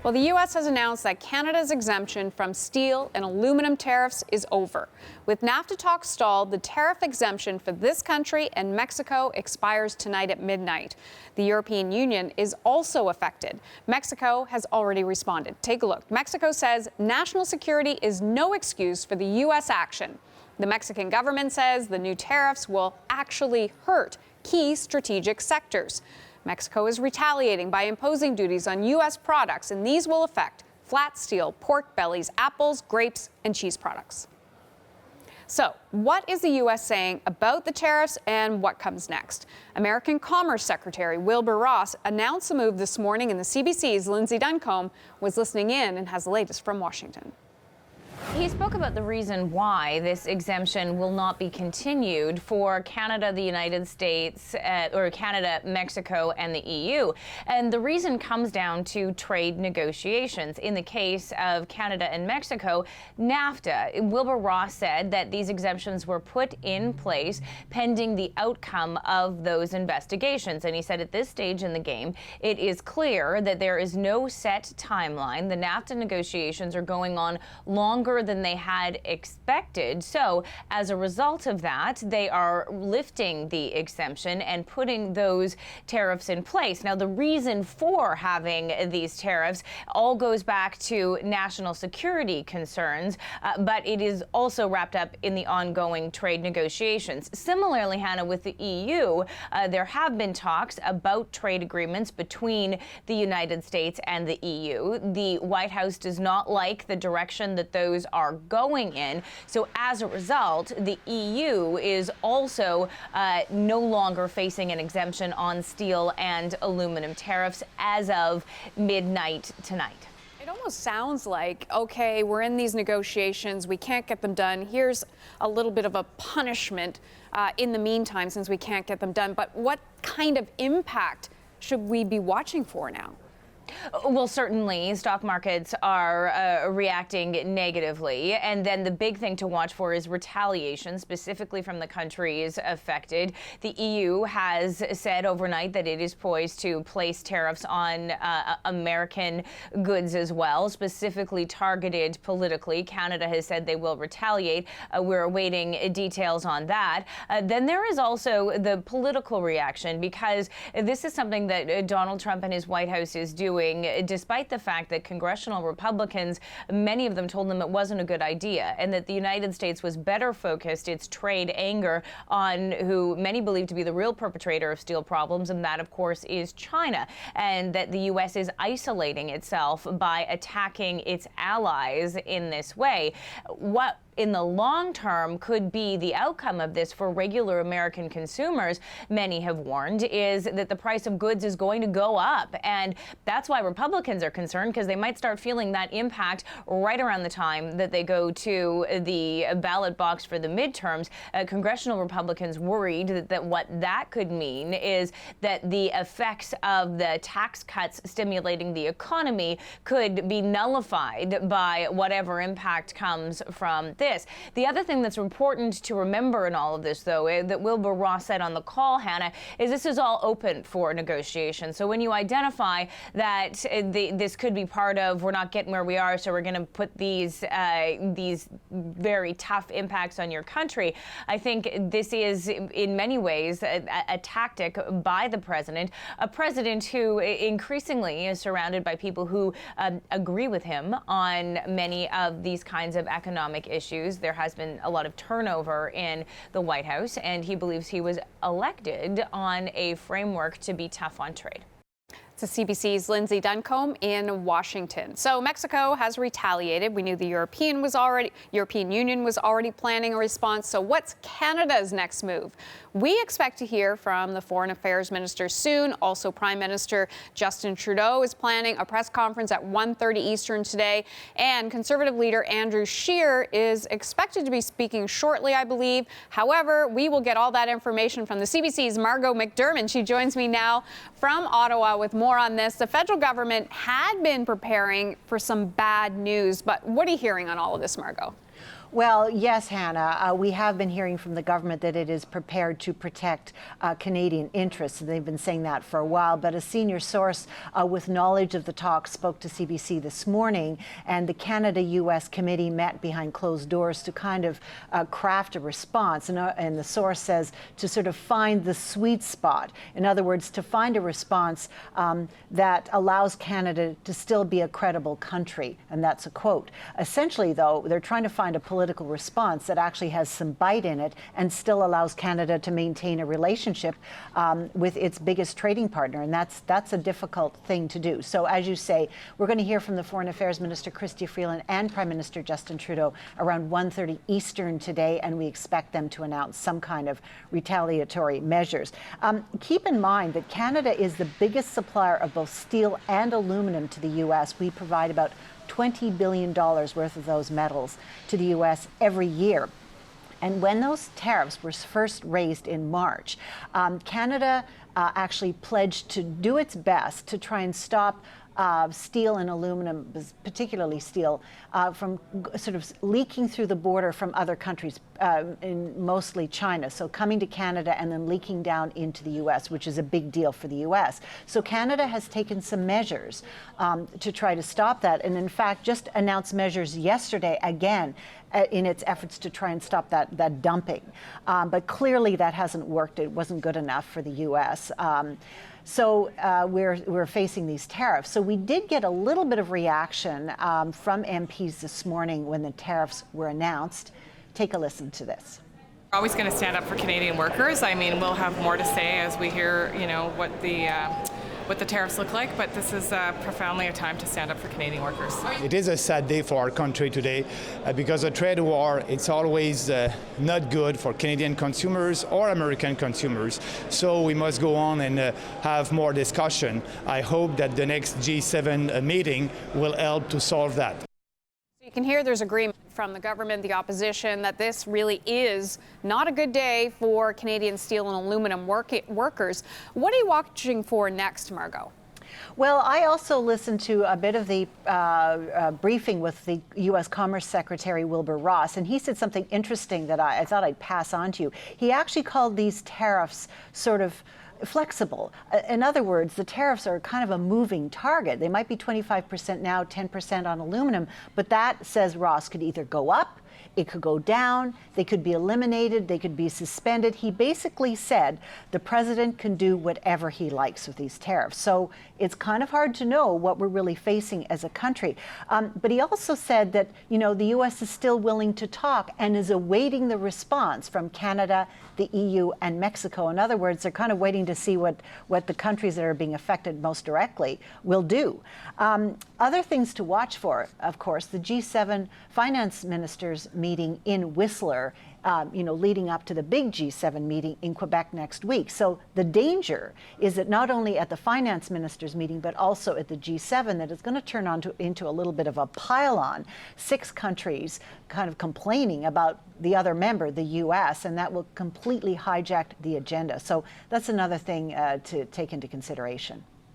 Well, the U.S. has announced that Canada's exemption from steel and aluminum tariffs is over. With NAFTA talks stalled, the tariff exemption for this country and Mexico expires tonight at midnight. The European Union is also affected. Mexico has already responded. Take a look. Mexico says national security is no excuse for the U.S. action. The Mexican government says the new tariffs will actually hurt key strategic sectors. Mexico is retaliating by imposing duties on U.S. products, and these will affect flat steel, pork bellies, apples, grapes, and cheese products. So, what is the U.S. saying about the tariffs and what comes next? American Commerce Secretary Wilbur Ross announced the move this morning, and the CBC's Lindsay Duncombe was listening in and has the latest from Washington. He spoke about the reason why this exemption will not be continued for Canada, the United States, or Canada, Mexico, and the EU. And the reason comes down to trade negotiations. In the case of Canada and Mexico, NAFTA, Wilbur Ross said that these exemptions were put in place pending the outcome of those investigations. And he said at this stage in the game, it is clear that there is no set timeline. The NAFTA negotiations are going on longer than they had expected. So as a result of that, they are lifting the exemption and putting those tariffs in place. Now, the reason for having these tariffs all goes back to national security concerns, but it is also wrapped up in the ongoing trade negotiations. Similarly, Hannah, with the EU, there have been talks about trade agreements between the United States and the EU. The White House does not like the direction that those are going in. So as a result, the EU is also no longer facing an exemption on steel and aluminum tariffs as of midnight tonight. It almost sounds like, okay, we're in these negotiations, we can't get them done. Here's a little bit of a punishment in the meantime since we can't get them done. But what kind of impact should we be watching for now? Well, certainly, stock markets are reacting negatively. And then the big thing to watch for is retaliation, specifically from the countries affected. The EU has said overnight that it is poised to place tariffs on American goods as well, specifically targeted politically. Canada has said they will retaliate. We're awaiting details on that. Then there is also the political reaction, because this is something that Donald Trump and his White House is doing, despite the fact that congressional Republicans, many of them told them it wasn't a good idea, and that the United States was better focused its trade anger on who many believe to be the real perpetrator of steel problems, and that, of course, is China, and that the U.S. is isolating itself by attacking its allies in this way. What in the long term could be the outcome of this for regular American consumers, many have warned, is that the price of goods is going to go up. And that's why Republicans are concerned, because they might start feeling that impact right around the time that they go to the ballot box for the midterms. Congressional Republicans worried that what that could mean is that the effects of the tax cuts stimulating the economy could be nullified by whatever impact comes from this. The other thing that's important to remember in all of this, though, that Wilbur Ross said on the call, Hannah, is this is all open for negotiation. So when you identify that this could be part of, we're not getting where we are, so we're going to put these very tough impacts on your country, I think this is in many ways a tactic by the president, a president who increasingly is surrounded by people who agree with him on many of these kinds of economic issues. There has been a lot of turnover in the White House, and he believes he was elected on a framework to be tough on trade. To CBC's Lindsay Duncombe in Washington. So Mexico has retaliated. We knew the European Union was already planning a response. So what's Canada's next move? We expect to hear from the Foreign Affairs Minister soon. Also, Prime Minister Justin Trudeau is planning a press conference at 1:30 Eastern today. And Conservative leader Andrew Scheer is expected to be speaking shortly, I believe. However, we will get all that information from the CBC's Margot McDermott. She joins me now from Ottawa with more on this. The federal government had been preparing for some bad news, but what are you hearing on all of this, Margot? Well, yes, Hannah. We have been hearing from the government that it is prepared to protect Canadian interests. They've been saying that for a while, but a senior source with knowledge of the talks spoke to CBC this morning, and the Canada-U.S. committee met behind closed doors to kind of craft a response. And the source says to sort of find the sweet spot. In other words, to find a response that allows Canada to still be a credible country. And that's a quote. Essentially, though, they're trying to find a political response that actually has some bite in it and still allows Canada to maintain a relationship with its biggest trading partner. And that's a difficult thing to do. So as you say, we're going to hear from the Foreign Affairs Minister Chrystia Freeland and Prime Minister Justin Trudeau around 1:30 Eastern today, and we expect them to announce some kind of retaliatory measures. Keep in mind that Canada is the biggest supplier of both steel and aluminum to the U.S. We provide about $20 billion worth of those metals to the U.S. every year. And when those tariffs were first raised in March, Canada actually pledged to do its best to try and stop steel and aluminum, particularly steel, from sort of leaking through the border from other countries, mostly China. So coming to Canada and then leaking down into the U.S., which is a big deal for the U.S. So Canada has taken some measures to try to stop that, and in fact just announced measures yesterday again in its efforts to try and stop that dumping. But clearly that hasn't worked. It wasn't good enough for the U.S. So we're facing these tariffs. So we did get a little bit of reaction from MPs this morning when the tariffs were announced. Take a listen to this. We're always going to stand up for Canadian workers. I mean, we'll have more to say as we hear, what the tariffs look like, but this is profoundly a time to stand up for Canadian workers. It is a sad day for our country today because a trade war, it's always not good for Canadian consumers or American consumers. So we must go on and have more discussion. I hope that the next G7 meeting will help to solve that. You can hear there's agreement from the government, the opposition, that this really is not a good day for Canadian steel and aluminum workers. What are you watching for next, Margot? Well, I also listened to a bit of the briefing with the U.S. Commerce Secretary Wilbur Ross, and he said something interesting that I thought I'd pass on to you. He actually called these tariffs sort of flexible. In other words, the tariffs are kind of a moving target. They might be 25% now, 10% on aluminum, but that, says Ross, could either go up, it could go down, they could be eliminated, they could be suspended. He basically said the president can do whatever he likes with these tariffs. So it's kind of hard to know what we're really facing as a country. But he also said that, the U.S. is still willing to talk and is awaiting the response from Canada, the EU, and Mexico. In other words, they're kind of waiting to see what the countries that are being affected most directly will do. Other things to watch for, of course, the G7 finance ministers meeting in Whistler, leading up to the big G7 meeting in Quebec next week. So the danger is that not only at the finance ministers meeting, but also at the G7, that it's going to turn into a little bit of a pile-on. 6 countries kind of complaining about the other member, the U.S., and that will completely hijack the agenda. So that's another thing to take into consideration.